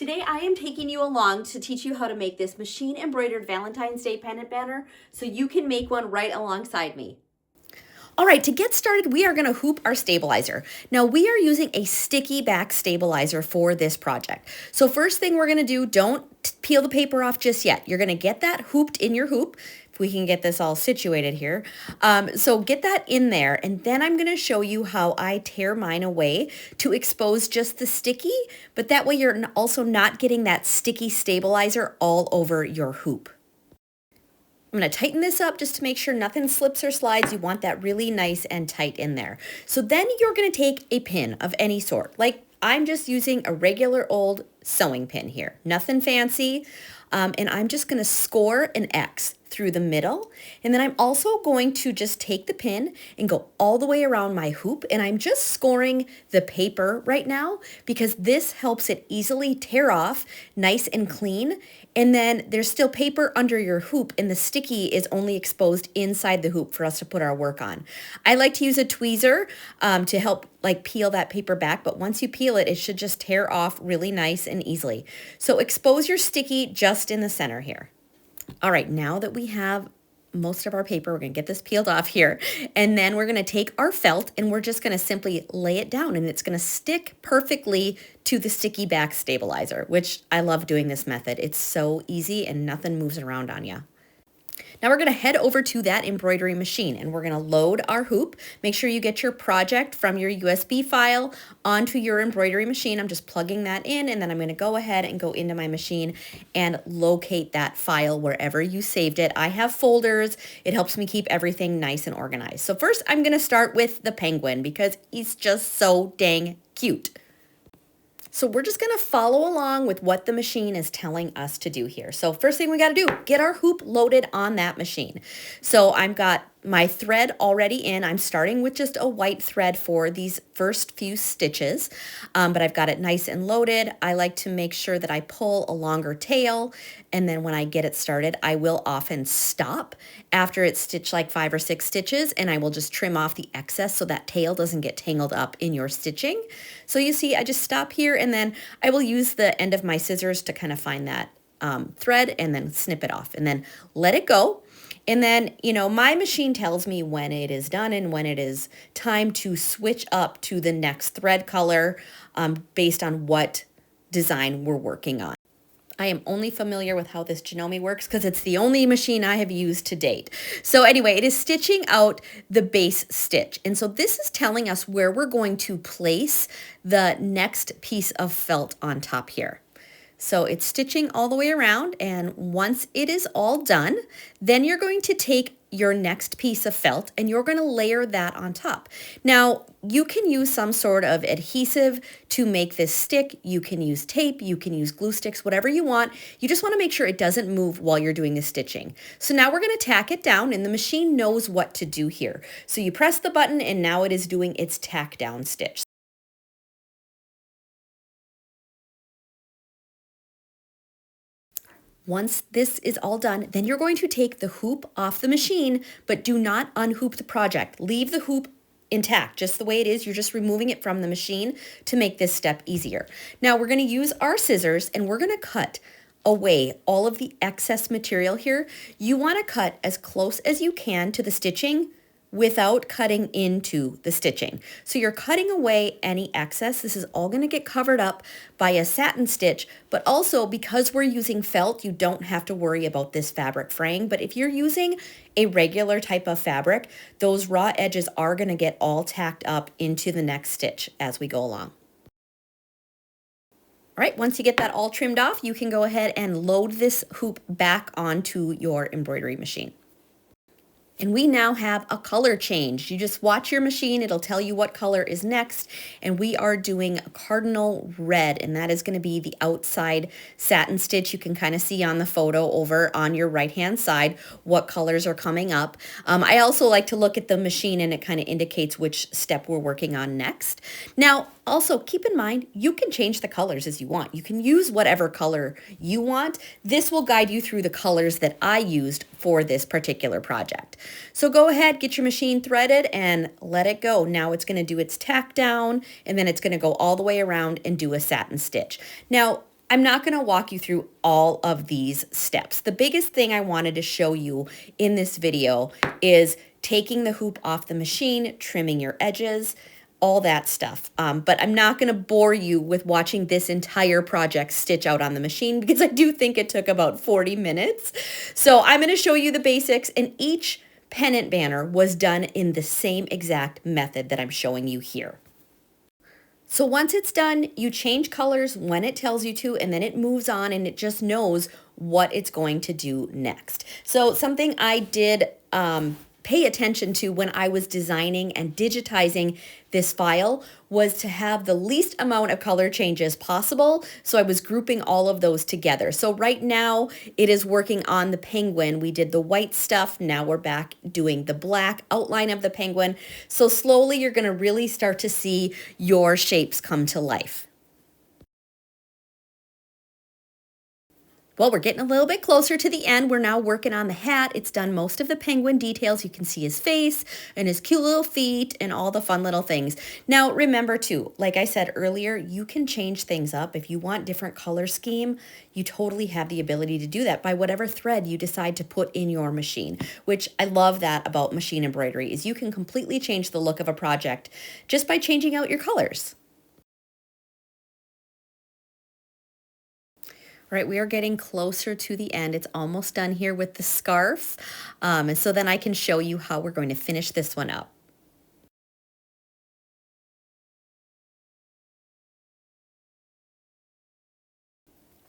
Today I am taking you along to teach you how to make this machine embroidered Valentine's Day pennant banner so you can make one right alongside me. All right, to get started, we are going to hoop our stabilizer. Now, we are using a sticky back stabilizer for this project. So first thing we're going to do, don't peel the paper off just yet. You're going to get that hooped in your hoop. If we can get this all situated here. So get that in there, and then I'm going to show you how I tear mine away to expose just the sticky, but that way you're also not getting that sticky stabilizer all over your hoop. I'm going to tighten this up just to make sure nothing slips or slides. You want that really nice and tight in there. So then you're going to take a pin of any sort. Like I'm just using a regular old sewing pin here. Nothing fancy. And I'm just going to score an X through the middle. And then I'm also going to just take the pin and go all the way around my hoop. And I'm just scoring the paper right now because this helps it easily tear off nice and clean. And then there's still paper under your hoop and the sticky is only exposed inside the hoop for us to put our work on. I like to use a tweezer to help like peel that paper back, but once you peel it, it should just tear off really nice and easily. So expose your sticky just in the center here. All right, now that we have most of our paper, we're going to get this peeled off here, and then we're going to take our felt and we're just going to simply lay it down, and it's going to stick perfectly to the sticky back stabilizer, which I love doing this method. It's so easy and nothing moves around on you. Now we're going to head over to that embroidery machine and we're going to load our hoop. Make sure you get your project from your USB file onto your embroidery machine. I'm just plugging that in, and then I'm going to go ahead and go into my machine and locate that file wherever you saved it. I have folders. It helps me keep everything nice and organized. So first I'm going to start with the penguin because he's just so dang cute. So we're just going to follow along with what the machine is telling us to do here. So first thing we got to do, get our hoop loaded on that machine. So I've got my thread already in. I'm starting with just a white thread for these first few stitches, but I've got it nice and loaded. I like to make sure that I pull a longer tail, and then when I get it started, I will often stop after it's stitched like 5 or 6 stitches, and I will just trim off the excess so that tail doesn't get tangled up in your stitching. So you see, I just stop here, and then I will use the end of my scissors to kind of find that thread and then snip it off and then let it go. And then, you know, my machine tells me when it is done and when it is time to switch up to the next thread color based on what design we're working on. I am only familiar with how this Janome works because it's the only machine I have used to date. So anyway, it is stitching out the base stitch. And so this is telling us where we're going to place the next piece of felt on top here. So it's stitching all the way around, and once it is all done, then you're going to take your next piece of felt and you're going to layer that on top. Now, you can use some sort of adhesive to make this stick. You can use tape, you can use glue sticks, whatever you want. You just want to make sure it doesn't move while you're doing the stitching. So now we're going to tack it down, and the machine knows what to do here. So you press the button and now it is doing its tack down stitch. Once this is all done, then you're going to take the hoop off the machine, but do not unhoop the project. Leave the hoop intact, just the way it is. You're just removing it from the machine to make this step easier. Now we're going to use our scissors and we're going to cut away all of the excess material here. You want to cut as close as you can to the stitching without cutting into the stitching. So you're cutting away any excess. This is all going to get covered up by a satin stitch, but also because we're using felt, you don't have to worry about this fabric fraying. But if you're using a regular type of fabric, those raw edges are going to get all tacked up into the next stitch as we go along. All right, once you get that all trimmed off, you can go ahead and load this hoop back onto your embroidery machine. And we now have a color change. You just watch your machine, it'll tell you what color is next. And we are doing cardinal red, and that is going to be the outside satin stitch. You can kind of see on the photo over on your right-hand side what colors are coming up. I also like to look at the machine, and it kind of indicates which step we're working on next. Now, also keep in mind, you can change the colors as you want. You can use whatever color you want. This will guide you through the colors that I used for this particular project. So go ahead, get your machine threaded and let it go. Now it's going to do its tack down, and then it's going to go all the way around and do a satin stitch. Now, I'm not going to walk you through all of these steps. The biggest thing I wanted to show you in this video is taking the hoop off the machine, trimming your edges, all that stuff. But I'm not going to bore you with watching this entire project stitch out on the machine because I do think it took about 40 minutes. So I'm going to show you the basics, and each pennant banner was done in the same exact method that I'm showing you here. So once it's done, you change colors when it tells you to, and then it moves on and it just knows what it's going to do next. So something I did pay attention to when I was designing and digitizing this file was to have the least amount of color changes possible. So I was grouping all of those together. So right now it is working on the penguin. We did the white stuff. Now we're back doing the black outline of the penguin. So slowly you're going to really start to see your shapes come to life. Well, we're getting a little bit closer to the end. We're now working on the hat. It's done most of the penguin details. You can see his face and his cute little feet and all the fun little things. Now, remember too, like I said earlier, you can change things up. If you want different color scheme, you totally have the ability to do that by whatever thread you decide to put in your machine, which I love that about machine embroidery is you can completely change the look of a project just by changing out your colors. All right, we are getting closer to the end. It's almost done here with the scarf. And so then I can show you how we're going to finish this one up.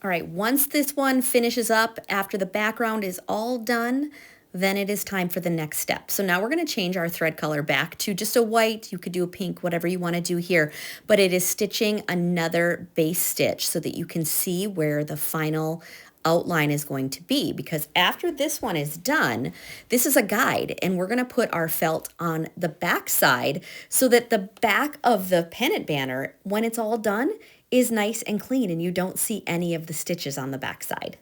All right, once this one finishes up, after the background is all done, then it is time for the next step. So now we're going to change our thread color back to just a white. You could do a pink, whatever you want to do here, but it is stitching another base stitch so that you can see where the final outline is going to be, because after this one is done, this is a guide and we're going to put our felt on the back side so that the back of the pennant banner, when it's all done, is nice and clean and you don't see any of the stitches on the back side.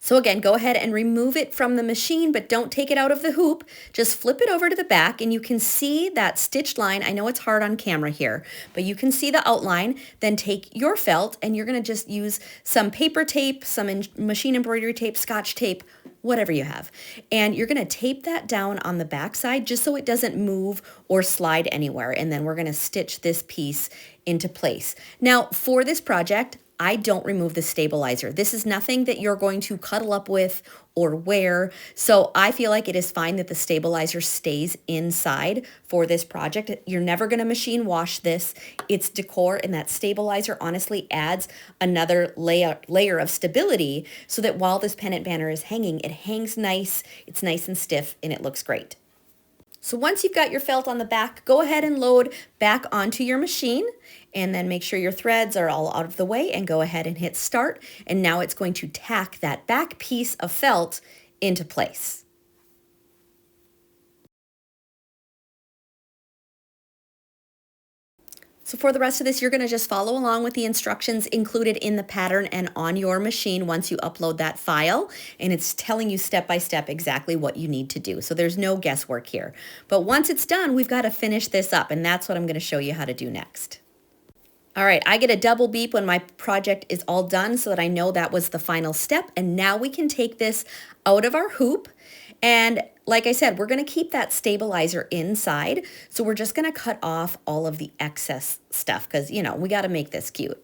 So again, go ahead and remove it from the machine, but don't take it out of the hoop. Just flip it over to the back and you can see that stitched line. I know it's hard on camera here, but you can see the outline. Then take your felt and you're gonna just use some paper tape, some machine embroidery tape, Scotch tape, whatever you have. And you're gonna tape that down on the back side just so it doesn't move or slide anywhere. And then we're gonna stitch this piece into place. Now for this project, I don't remove the stabilizer. This is nothing that you're going to cuddle up with or wear. So I feel like it is fine that the stabilizer stays inside for this project. You're never going to machine wash this. It's decor, and that stabilizer honestly adds another layer of stability so that while this pennant banner is hanging, it hangs nice, it's nice and stiff, and it looks great. So once you've got your felt on the back, go ahead and load back onto your machine and then make sure your threads are all out of the way and go ahead and hit start. And now it's going to tack that back piece of felt into place. So for the rest of this, you're going to just follow along with the instructions included in the pattern and on your machine once you upload that file. And it's telling you step by step exactly what you need to do. So there's no guesswork here. But once it's done, we've got to finish this up. And that's what I'm going to show you how to do next. All right, I get a double beep when my project is all done so that I know that was the final step. And now we can take this out of our hoop. And like I said, we're going to keep that stabilizer inside. So we're just going to cut off all of the excess stuff because, you know, we got to make this cute.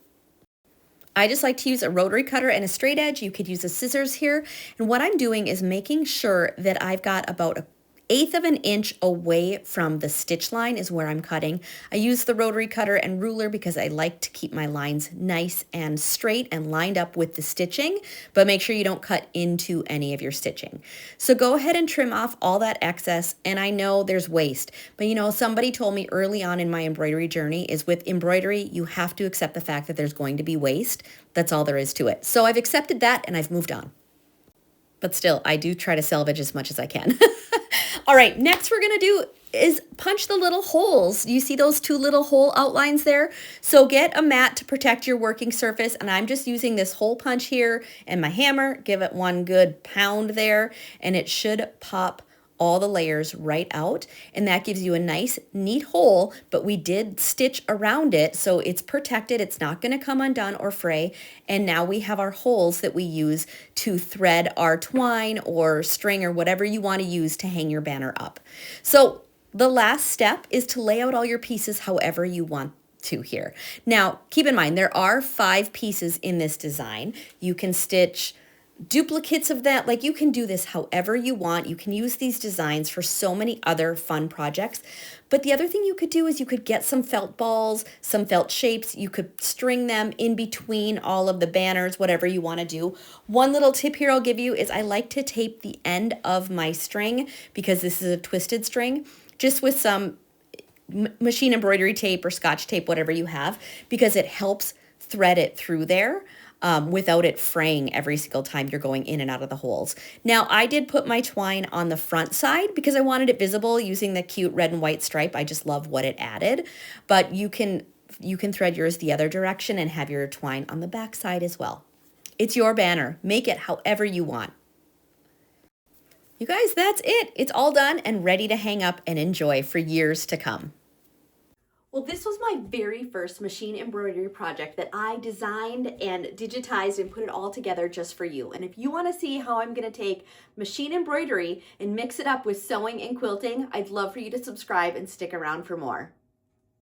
I just like to use a rotary cutter and a straight edge. You could use a scissors here. And what I'm doing is making sure that I've got about 1/8 of an inch away from the stitch line is where I'm cutting. I use the rotary cutter and ruler because I like to keep my lines nice and straight and lined up with the stitching, but make sure you don't cut into any of your stitching. So go ahead and trim off all that excess. And I know there's waste, but you know, somebody told me early on in my embroidery journey is with embroidery, you have to accept the fact that there's going to be waste. That's all there is to it. So I've accepted that and I've moved on. But still, I do try to salvage as much as I can. All right, next we're gonna do is punch the little holes. You see those 2 little hole outlines there? So get a mat to protect your working surface, and I'm just using this hole punch here and my hammer. Give it one good pound there, and it should pop all the layers right out, and that gives you a nice neat hole, but we did stitch around it so it's protected, it's not going to come undone or fray. And now we have our holes that we use to thread our twine or string or whatever you want to use to hang your banner up. So the last step is to lay out all your pieces however you want to here. Now keep in mind there are 5 pieces in this design. You can stitch duplicates of that. Like, you can do this however you want. You can use these designs for so many other fun projects. But the other thing you could do is you could get some felt balls, some felt shapes. You could string them in between all of the banners, whatever you want to do. One little tip here I'll give you is I like to tape the end of my string, because this is a twisted string, just with some machine embroidery tape or scotch tape, whatever you have, because it helps thread it through there. Without it fraying every single time you're going in and out of the holes. Now, I did put my twine on the front side because I wanted it visible using the cute red and white stripe. I just love what it added. But you can thread yours the other direction and have your twine on the back side as well. It's your banner. Make it however you want. You guys, that's it. It's all done and ready to hang up and enjoy for years to come. Well, this was my very first machine embroidery project that I designed and digitized and put it all together just for you. And if you want to see how I'm going to take machine embroidery and mix it up with sewing and quilting, I'd love for you to subscribe and stick around for more.